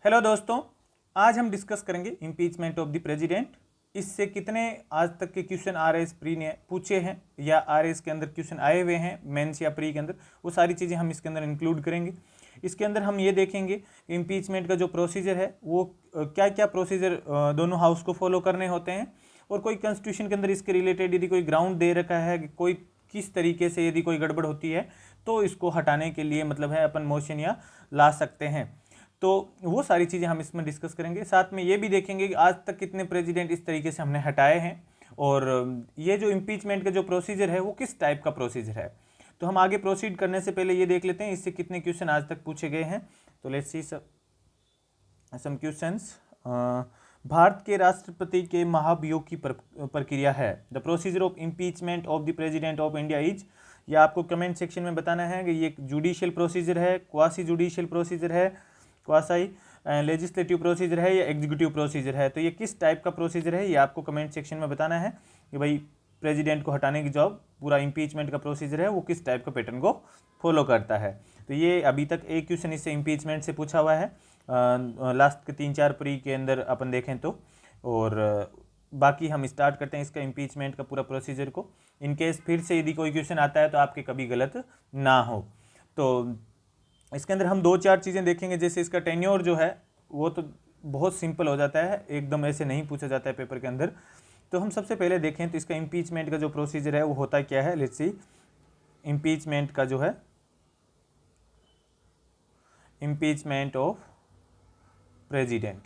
Hello दोस्तों, आज हम डिस्कस करेंगे इम्पीचमेंट ऑफ द प्रेसिडेंट। इससे कितने आज तक के क्वेश्चन आरएस प्री ने पूछे हैं या आरएस के अंदर क्वेश्चन आए हुए हैं मेंस या प्री के अंदर, वो सारी चीज़ें हम इसके अंदर इंक्लूड करेंगे। इसके अंदर हम ये देखेंगे कि इम्पीचमेंट का जो प्रोसीजर है वो क्या क्या प्रोसीजर दोनों हाउस को फॉलो करने होते हैं, और कोई कॉन्स्टिट्यूशन के अंदर इसके रिलेटेड यदि कोई ग्राउंड दे रखा है कि कोई किस तरीके से यदि कोई गड़बड़ होती है तो इसको हटाने के लिए मतलब है अपन मोशन या ला सकते हैं। तो वो सारी चीज़ें हम इसमें डिस्कस करेंगे। साथ में ये भी देखेंगे कि आज तक कितने प्रेसिडेंट इस तरीके से हमने हटाए हैं, और ये जो इम्पीचमेंट का जो प्रोसीजर है वो किस टाइप का प्रोसीजर है। तो हम आगे प्रोसीड करने से पहले ये देख लेते हैं इससे कितने क्वेश्चन आज तक पूछे गए हैं। तो let's see some questions. Bharat के राष्ट्रपति के महाभियोग की प्रक्रिया है। The procedure of impeachment of the president of India is, ये आपको कमेंट सेक्शन में बताना है कि ये जुडिशियल प्रोसीजर है, क्वासी जुडिशियल प्रोसीजर है, क्वासाई लेजिस्लेटिव प्रोसीजर है या एग्जीक्यूटिव प्रोसीजर है। तो ये किस टाइप का प्रोसीजर है ये आपको कमेंट सेक्शन में बताना है कि भाई प्रेसिडेंट को हटाने की जॉब पूरा इम्पीचमेंट का प्रोसीजर है वो किस टाइप का पैटर्न को फॉलो करता है। तो ये अभी तक एक क्वेश्चन इससे इम्पीचमेंट से पूछा हुआ है लास्ट के 3-4 प्री के अंदर अपन देखें तो। और बाकी हम स्टार्ट करते हैं इसका इम्पीचमेंट का पूरा प्रोसीजर को। इनकेस फिर से यदि कोई क्वेश्चन आता है तो आपके कभी गलत ना हो। तो इसके अंदर हम 2-4 चीज़ें देखेंगे, जैसे इसका टेन्योर जो है वो तो बहुत सिंपल हो जाता है, एकदम ऐसे नहीं पूछा जाता है पेपर के अंदर। तो हम सबसे पहले देखें तो इसका इम्पीचमेंट का जो प्रोसीजर है वो होता क्या है। लेट्स सी, इम्पीचमेंट का जो है impeachment of president,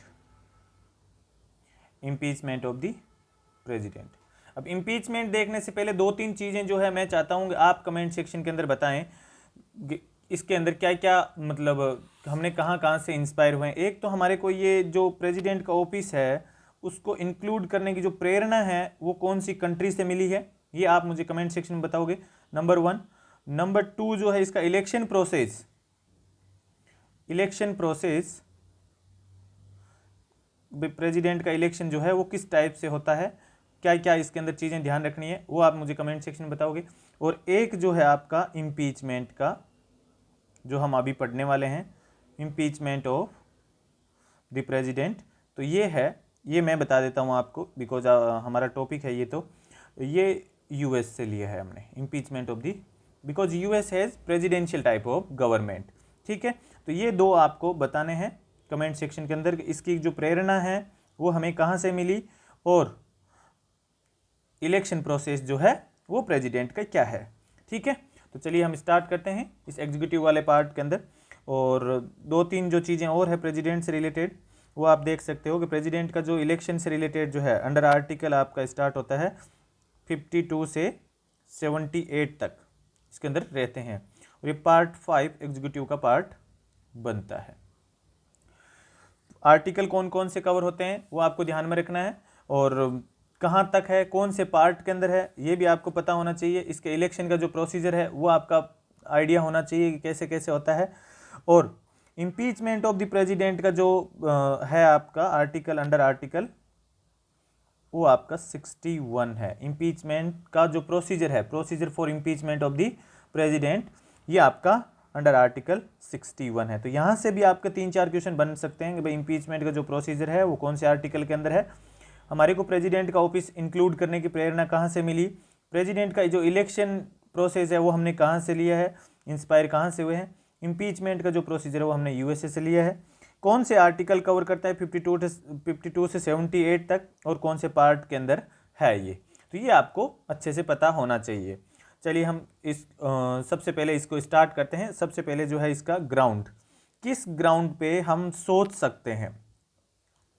impeachment of the president. अब इम्पीचमेंट देखने से पहले 2-3 चीज़ें जो है मैं चाहता हूँ कि आप कमेंट सेक्शन के अंदर बताएं इसके अंदर क्या क्या मतलब हमने कहाँ कहाँ से इंस्पायर हुए हैं। एक तो हमारे को ये जो प्रेसिडेंट का ऑफिस है उसको इंक्लूड करने की जो प्रेरणा है वो कौन सी कंट्री से मिली है, ये आप मुझे कमेंट सेक्शन में बताओगे, नंबर 1। नंबर 2 जो है इसका election process, election process president का इलेक्शन जो है वो किस टाइप से होता है, क्या क्या इसके अंदर चीज़ें ध्यान रखनी है वो आप मुझे कमेंट सेक्शन में बताओगे। और एक जो है आपका इम्पीचमेंट का जो हम अभी पढ़ने वाले हैं, इम्पीचमेंट ऑफ द प्रेसिडेंट, तो ये है, ये मैं बता देता हूँ आपको बिकॉज हमारा टॉपिक है ये यूएस से लिया है हमने impeachment of the, because US has presidential type of government. ठीक है, तो ये दो आपको बताने हैं कमेंट सेक्शन के अंदर, इसकी जो प्रेरणा है वो हमें कहाँ से मिली, और इलेक्शन प्रोसेस जो है वो प्रेसिडेंट का क्या है। ठीक है, तो चलिए हम स्टार्ट करते हैं इस एग्जीक्यूटिव वाले पार्ट के अंदर। और 2-3 जो चीज़ें और है प्रेसिडेंट से रिलेटेड वो आप देख सकते हो कि प्रेसिडेंट का जो इलेक्शन से रिलेटेड जो है अंडर आर्टिकल आपका स्टार्ट होता है 52 से 78 तक इसके अंदर रहते हैं, और ये पार्ट 5 एग्जीक्यूटिव का पार्ट बनता है। आर्टिकल कौन कौन से कवर होते हैं वो आपको ध्यान में रखना है, और कहाँ तक है, कौन से पार्ट के अंदर है ये भी आपको पता होना चाहिए। इसके इलेक्शन का जो प्रोसीजर है वो आपका आइडिया होना चाहिए कि कैसे कैसे होता है। और इम्पीचमेंट ऑफ द प्रेसिडेंट का जो है आपका आर्टिकल अंडर आर्टिकल वो आपका 61 है। इम्पीचमेंट का जो प्रोसीजर है, procedure for impeachment of the president, ये आपका अंडर आर्टिकल 61 है। तो यहाँ से भी आपके 3-4 क्वेश्चन बन सकते हैं कि भाई इम्पीचमेंट का जो प्रोसीजर है वो कौन से आर्टिकल के अंदर है, हमारे को प्रेसिडेंट का ऑफिस इंक्लूड करने की प्रेरणा कहाँ से मिली, प्रेसिडेंट का जो इलेक्शन प्रोसेस है वो हमने कहाँ से लिया है, इंस्पायर कहाँ से हुए हैं, इम्पीचमेंट का जो प्रोसीजर है वो हमने यूएसए से लिया है, कौन से आर्टिकल कवर करता है 52 से 78 तक, और कौन से पार्ट के अंदर है ये, तो ये आपको अच्छे से पता होना चाहिए। चलिए हम इस सबसे पहले इसको स्टार्ट करते हैं। सबसे पहले जो है इसका ग्राउंड, किस ग्राउंड पे हम सोच सकते हैं,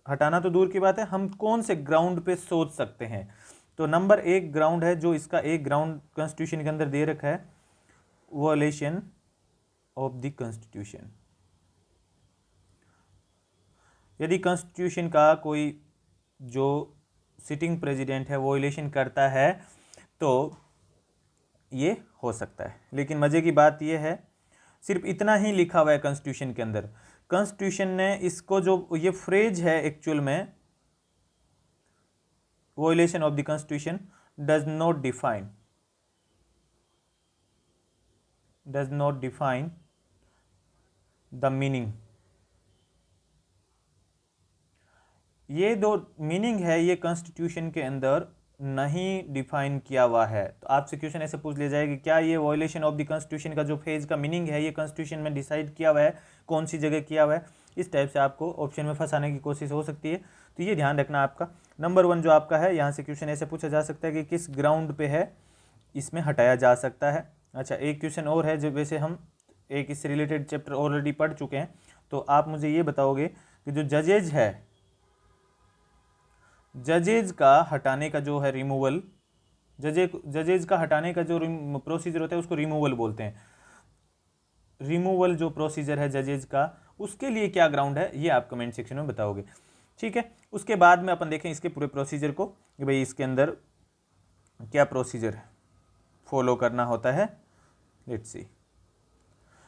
हटाना तो दूर की बात है, हम कौन से ग्राउंड पे सोच सकते हैं। तो नंबर 1 ग्राउंड है जो इसका एक ग्राउंड कॉन्स्टिट्यूशन के अंदर दे रखा है, वॉयलेशन ऑफ द कॉन्स्टिट्यूशन। यदि कॉन्स्टिट्यूशन का कोई जो सिटिंग प्रेसिडेंट है वॉयलेशन करता है तो ये हो सकता है, लेकिन मज़े की बात ये है सिर्फ इतना ही लिखा हुआ है कॉन्स्टिट्यूशन के अंदर। कॉन्स्टिट्यूशन ने इसको जो ये फ्रेज है एक्चुअल में, violation of the constitution does not define the meaning ये दो मीनिंग है, ये कॉन्स्टिट्यूशन के अंदर नहीं डिफाइन किया हुआ है। तो आपसे क्वेश्चन ऐसे पूछ लिया जाएगा कि क्या ये वायलेशन ऑफ द कॉन्स्टिट्यूशन का जो फेज का मीनिंग है ये कॉन्स्टिट्यूशन में डिसाइड किया हुआ है, कौन सी जगह किया हुआ है। इस टाइप से आपको ऑप्शन में फंसाने की कोशिश हो सकती है, तो ये ध्यान रखना आपका। नंबर 1 जो आपका है, यहाँ से क्वेश्चन ऐसे पूछा जा सकता है कि किस ग्राउंड पे है इसमें हटाया जा सकता है। अच्छा, एक क्वेश्चन और है, जो वैसे हम एक इससे रिलेटेड चैप्टर ऑलरेडी पढ़ चुके हैं, तो आप मुझे ये बताओगे कि जो जजेज है, जजेज का हटाने का जो है रिमूवल, जजेज का हटाने का जो प्रोसीजर होता है उसको रिमूवल बोलते हैं। रिमूवल जो प्रोसीजर है जजेज का, उसके लिए क्या ग्राउंड है, ये आप कमेंट सेक्शन में बताओगे। ठीक है, उसके बाद में अपन देखें इसके पूरे प्रोसीजर को कि भाई इसके अंदर क्या प्रोसीजर फॉलो करना होता है। Let's see.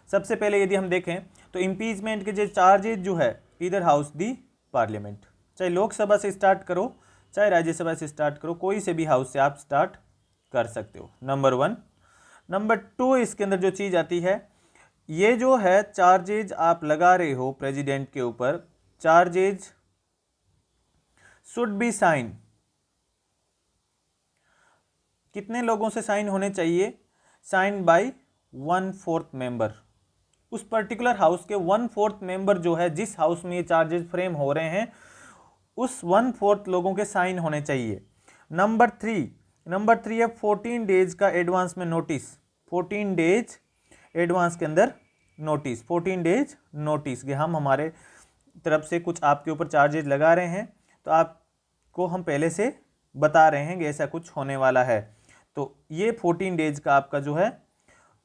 सबसे पहले यदि हम देखें तो इम्पीचमेंट के जो चार्जेज जो है, इधर हाउस दी पार्लियामेंट, चाहे लोकसभा से स्टार्ट करो चाहे राज्यसभा से स्टार्ट करो, कोई से भी हाउस से आप स्टार्ट कर सकते हो, नंबर 1। नंबर 2, इसके अंदर जो चीज़ आती है, ये जो है चार्जेज आप लगा रहे हो प्रेसिडेंट के ऊपर, चार्जेज शुड बी साइन, कितने लोगों से साइन होने चाहिए, साइन बाय 1/4 मेंबर। उस पर्टिकुलर हाउस के 1/4 मेंबर जो है, जिस हाउस में ये चार्जेस फ्रेम हो रहे हैं, उस 1/4 लोगों के साइन होने चाहिए। नंबर 3 है 14 डेज का एडवांस में नोटिस, 14 डेज एडवांस के अंदर नोटिस, 14 डेज नोटिस कि हम हमारे तरफ से कुछ आपके ऊपर चार्जेस लगा रहे हैं, तो आपको हम पहले से बता रहे हैं कि ऐसा कुछ होने वाला है, तो ये 14 डेज का आपका जो है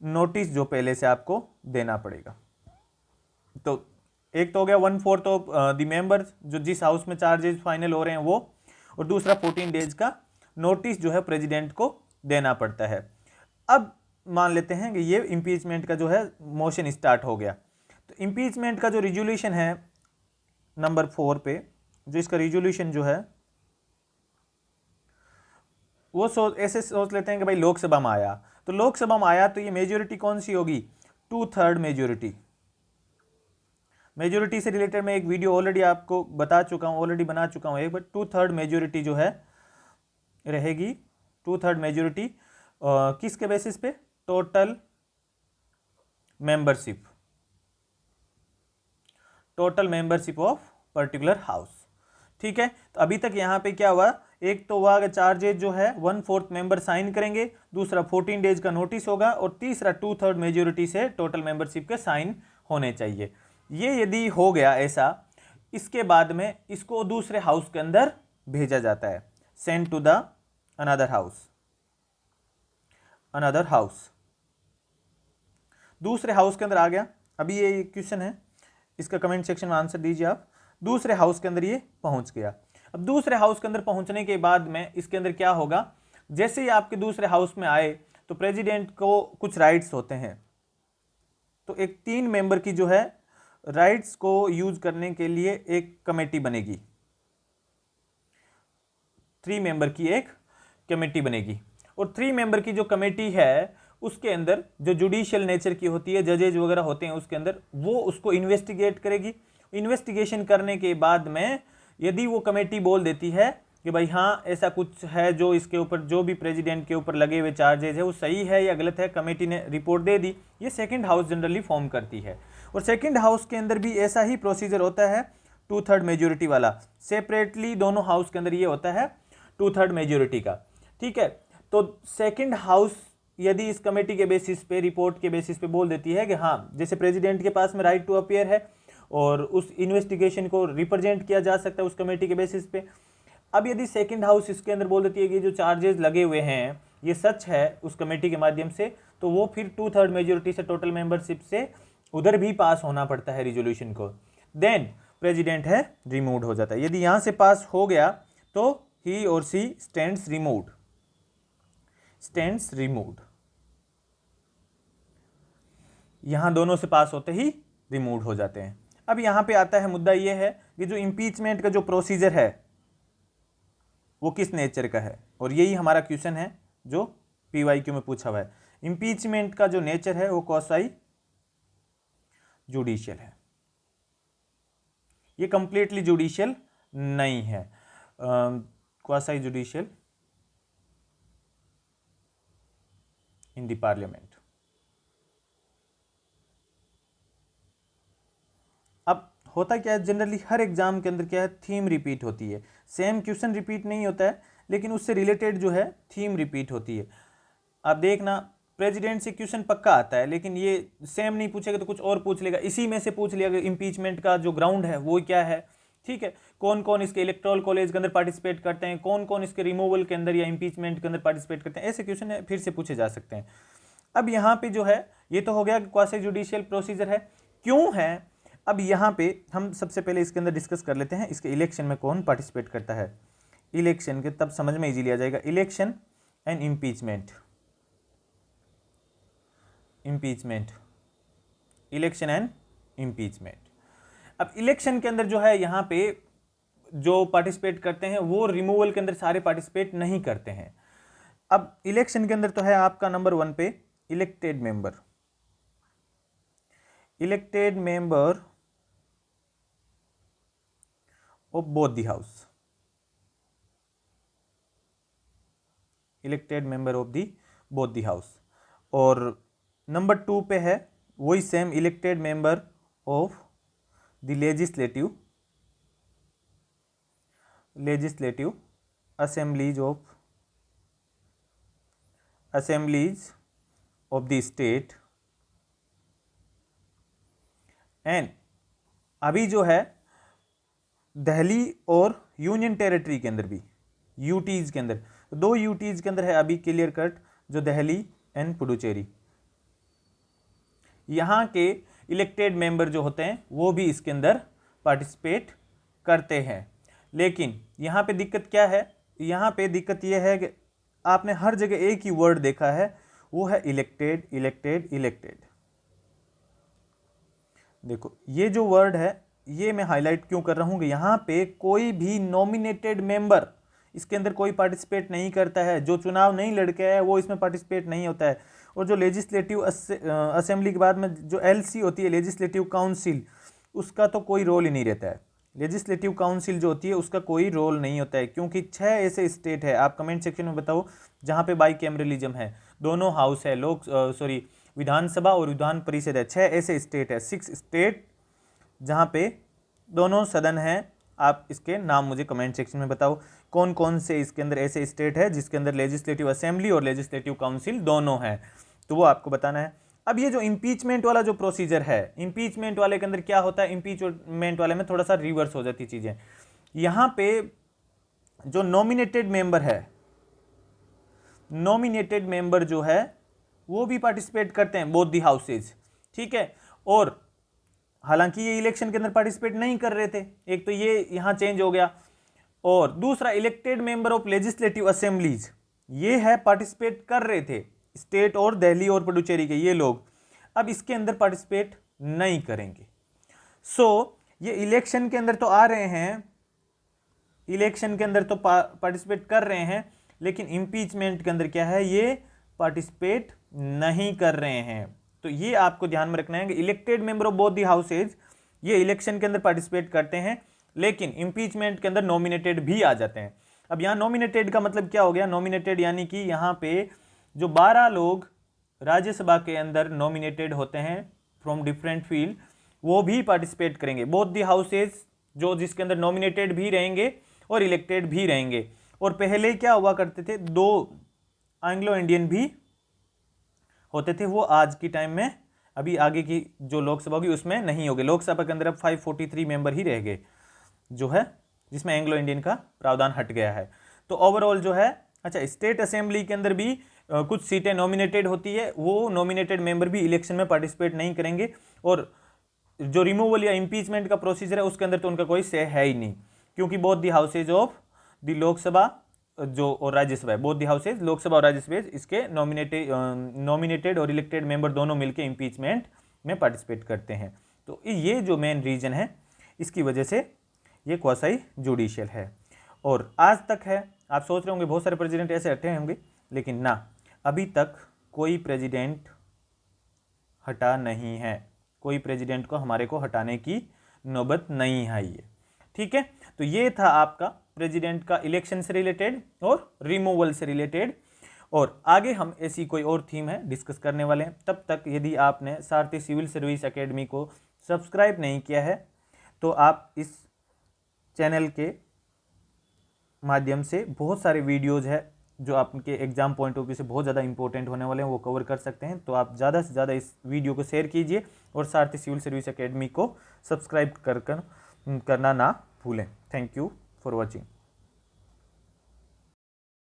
नोटिस जो पहले से आपको देना पड़ेगा। तो एक तो हो गया 1/4 ऑफ द मेंबर्स, जो जिस हाउस में चार्जेस फाइनल हो रहे हैं वो, और दूसरा 14 डेज का नोटिस जो है प्रेसिडेंट को देना पड़ता है। अब मान लेते हैं कि ये इम्पीचमेंट का जो है मोशन स्टार्ट हो गया, तो इम्पीचमेंट का जो रिजोल्यूशन है नंबर 4 पे, जो इसका रिजोल्यूशन जो है वो ऐसे सोच लेते हैं कि भाई लोकसभा में आया, तो लोकसभा में आया तो ये मेजोरिटी कौन सी होगी, 2/3 मेजोरिटी। मेजोरिटी से रिलेटेड मैं एक वीडियो ऑलरेडी आपको बता चुका हूँ, ऑलरेडी बना चुका हूँ एक बार। 2/3 मेजोरिटी जो है रहेगी, 2/3 मेजोरिटी किसके बेसिस पे, total membership, total membership of particular house. ठीक है, तो अभी तक यहाँ पे क्या हुआ, एक तो हुआ चार्जेज जो है 1/4 मेंबर साइन करेंगे, दूसरा 14 डेज का नोटिस होगा, और तीसरा 2/3 मेजोरिटी से टोटल मेंबरशिप के साइन होने चाहिए। ये यदि हो गया ऐसा, इसके बाद में इसको दूसरे हाउस के अंदर भेजा जाता है, send to the another house, another house, दूसरे हाउस के अंदर आ गया। अभी ये क्वेश्चन है, इसका कमेंट सेक्शन में आंसर दीजिए आप। दूसरे हाउस के अंदर ये पहुंच गया। अब दूसरे हाउस के अंदर पहुंचने के बाद में इसके अंदर क्या होगा, जैसे ही आपके दूसरे हाउस में आए तो प्रेसिडेंट को कुछ राइट्स होते हैं, तो एक 3 मेंबर की जो है राइट्स को यूज करने के लिए एक कमेटी बनेगी, 3 मेंबर की एक कमेटी बनेगी, और 3 मेंबर की जो कमेटी है उसके अंदर जो जुडिशियल नेचर की होती है, जजेज वगैरह होते हैं उसके अंदर, वो उसको इन्वेस्टिगेट करेगी। इन्वेस्टिगेशन करने के बाद में यदि वो कमेटी बोल देती है कि भाई हाँ ऐसा कुछ है, जो इसके ऊपर जो भी प्रेसिडेंट के ऊपर लगे हुए चार्जेज है वो सही है या गलत है, कमेटी ने रिपोर्ट दे दी, ये सेकंड हाउस जनरली फॉर्म करती है। और सेकंड हाउस के अंदर भी ऐसा ही प्रोसीजर होता है, 2/3 मेजोरिटी वाला, सेपरेटली दोनों हाउस के अंदर ये होता है 2/3 मेजोरिटी का। ठीक है, तो सेकंड हाउस यदि इस कमेटी के बेसिस पे, रिपोर्ट के बेसिस पे बोल देती है कि हाँ जैसे प्रेसिडेंट के पास में राइट टू अपीयर है और उस इन्वेस्टिगेशन को रिप्रेजेंट किया जा सकता है उस कमेटी के बेसिस पे। अब यदि सेकंड हाउस इसके अंदर बोल देती है कि जो चार्जेस लगे हुए हैं ये सच है उस कमेटी के माध्यम से, तो वो फिर 2/3 मेजोरिटी से टोटल मेंबरशिप से उधर भी पास होना पड़ता है रिजोल्यूशन को, देन प्रेसिडेंट है रिमूव हो जाता है। यदि यहां से पास हो गया तो ही और C stands removed, stands removed, यहां दोनों से पास होते ही रिमूव हो जाते हैं। अब यहां पे आता है मुद्दा यह है कि जो इंपीचमेंट का जो प्रोसीजर है वो किस नेचर का है, और यही हमारा क्वेश्चन है जो पीवाईक्यू में पूछा हुआ है। इंपीचमेंट का जो नेचर है वो क्वासी जुडिशियल है, ये कंप्लीटली जुडिशियल नहीं है। Quasi judicial in the parliament. अब होता क्या है, जनरली हर एग्जाम के अंदर क्या है, थीम रिपीट होती है। सेम क्वेश्चन रिपीट नहीं होता है, लेकिन उससे रिलेटेड जो है थीम रिपीट होती है। आप देखना, प्रेसिडेंट से क्वेश्चन पक्का आता है, लेकिन ये सेम नहीं पूछेगा तो कुछ और पूछ लेगा, इसी में से पूछ लिया। इम्पीचमेंट का जो ग्राउंड है वो क्या है, ठीक है, कौन कौन इसके इलेक्टोरल कॉलेज के अंदर पार्टिसिपेट करते हैं, कौन कौन इसके रिमूवल के अंदर या इम्पीचमेंट के अंदर पार्टिसिपेट करते हैं, ऐसे क्वेश्चन फिर से पूछे जा सकते हैं। अब यहाँ पे जो है, ये तो हो गया क्वासी जुडिशियल प्रोसीजर है, क्यों है। अब यहाँ पे हम सबसे पहले इसके अंदर डिस्कस कर लेते हैं, इसके इलेक्शन में कौन पार्टिसिपेट करता है। इलेक्शन के तब समझ में इजीली आ जाएगा, election and impeachment. Impeachment, election and impeachment. अब इलेक्शन के अंदर जो है, यहाँ पे जो पार्टिसिपेट करते हैं वो रिमूवल के अंदर सारे पार्टिसिपेट नहीं करते हैं। अब इलेक्शन के अंदर तो है आपका नंबर 1 पे elected member, elected member of both the house, elected member of the both the house. और नंबर 2 पे है वही same elected member of the legislative, legislative assemblies of, assemblies of the state. And अभी जो है दिल्ली और union territory के अंदर भी, यूटीज के अंदर, दो यूटीज के अंदर है अभी क्लियर कट, जो दिल्ली एंड पुडुचेरी, यहाँ के इलेक्टेड मेंबर जो होते हैं वो भी इसके अंदर पार्टिसिपेट करते हैं। लेकिन यहाँ पे दिक्कत क्या है, यहाँ पे दिक्कत ये है कि आपने हर जगह एक ही वर्ड देखा है, वो है इलेक्टेड इलेक्टेड इलेक्टेड। देखो ये जो वर्ड है, ये मैं हाईलाइट क्यों कर रहा हूँ कि यहाँ पे कोई भी नॉमिनेटेड मेंबर इसके अंदर कोई पार्टिसिपेट नहीं करता है, जो चुनाव नहीं लड़के है वो इसमें पार्टिसिपेट नहीं होता है। और जो लेजिस्लेटिव असेंबली के बाद में जो एलसी होती है, लेजिस्लेटिव काउंसिल, उसका तो कोई रोल ही नहीं रहता है। लेजिस्लेटिव काउंसिल जो होती है उसका कोई रोल नहीं होता है, क्योंकि 6 ऐसे स्टेट है, आप कमेंट सेक्शन में बताओ, जहाँ पे बाई कैमरलिज्म है, दोनों हाउस है, विधानसभा और विधान परिषद है। 6 ऐसे स्टेट है, 6 स्टेट जहाँ पे दोनों सदन हैं। आप इसके नाम मुझे कमेंट सेक्शन में बताओ, कौन कौन से इसके अंदर ऐसे स्टेट है जिसके अंदर लेजिस्लेटिव असेंबली और लेजिस्लेटिव काउंसिल दोनों हैं, तो वो आपको बताना है। अब ये जो इम्पीचमेंट वाला जो प्रोसीजर है, इम्पीचमेंट वाले के अंदर क्या होता है, इम्पीचमेंट वाले में थोड़ा सा रिवर्स हो जाती चीज़ें। यहाँ पे जो नॉमिनेटेड मेंबर है, नॉमिनेटेड मेंबर जो है वो भी पार्टिसिपेट करते हैं, बोथ दी हाउसेज, ठीक है। और हालांकि ये इलेक्शन के अंदर पार्टिसिपेट नहीं कर रहे थे, एक तो ये यहां चेंज हो गया। और दूसरा elected member of legislative assemblies, ये है पार्टिसिपेट कर रहे थे, स्टेट और दिल्ली और पुडुचेरी के ये लोग, अब इसके अंदर पार्टिसिपेट नहीं करेंगे। सो ये इलेक्शन के अंदर तो आ रहे हैं, इलेक्शन के अंदर तो पार्टिसिपेट कर रहे हैं, लेकिन इम्पीचमेंट के अंदर क्या है, ये पार्टिसिपेट नहीं कर रहे हैं। तो ये आपको ध्यान में रखना है कि elected member of both the houses ये इलेक्शन के अंदर पार्टिसिपेट करते हैं, लेकिन इम्पीचमेंट के अंदर नॉमिनेटेड भी आ जाते हैं। अब यहाँ नॉमिनेटेड का मतलब क्या हो गया, नॉमिनेटेड यानी कि यहाँ पे जो 12 लोग राज्यसभा के अंदर नॉमिनेटेड होते हैं फ्रॉम डिफरेंट फील्ड, वो भी पार्टिसिपेट करेंगे। बोथ दी हाउसेज जो जिसके अंदर नॉमिनेटेड भी रहेंगे और इलेक्टेड भी रहेंगे। और पहले क्या हुआ करते थे, 2 एंग्लो इंडियन भी होते थे, वो आज की टाइम में, अभी आगे की जो लोकसभा होगी उसमें नहीं होगी। लोकसभा के अंदर अब 543 मेंबर ही रह गए जो है, जिसमें एंग्लो इंडियन का प्रावधान हट गया है। तो ओवरऑल जो है, अच्छा स्टेट असेंबली के अंदर भी कुछ सीटें नॉमिनेटेड होती है, वो नॉमिनेटेड मेंबर भी इलेक्शन में पार्टिसिपेट नहीं करेंगे। और जो रिमूवल या इम्पीचमेंट का प्रोसीजर है उसके अंदर तो उनका कोई से है ही नहीं, क्योंकि both the houses of the Lok Sabha जो और राज्यसभा है, बोथ दी हाउसेज लोकसभा और राज्यसभा इसके नॉमिनेटेड और इलेक्टेड मेंबर दोनों मिलकर इम्पीचमेंट में पार्टिसिपेट करते हैं। तो ये जो मेन रीजन है, इसकी वजह से ये क्वासी जुडिशियल है। और आज तक है, आप सोच रहे होंगे बहुत सारे प्रेसिडेंट ऐसे हटे होंगे, लेकिन ना, अभी तक कोई प्रेसिडेंट हटा नहीं है, कोई प्रेसिडेंट को हमारे को हटाने की नौबत नहीं आई है। ठीक है, तो ये था आपका प्रेसिडेंट का इलेक्शन से रिलेटेड और रिमूवल से रिलेटेड। और आगे हम ऐसी कोई और थीम है डिस्कस करने वाले हैं। तब तक यदि आपने सारथी सिविल सर्विस एकेडमी को सब्सक्राइब नहीं किया है तो आप इस चैनल के माध्यम से बहुत सारे वीडियोज़ है जो आपके एग्जाम पॉइंट ऑफ व्यू से बहुत ज़्यादा इंपॉर्टेंट होने वाले हैं, वो कवर कर सकते हैं। तो आप ज़्यादा से ज़्यादा इस वीडियो को शेयर कीजिए और सारथी सिविल सर्विस एकेडमी को सब्सक्राइब करना ना भूलें। Thank you for watching.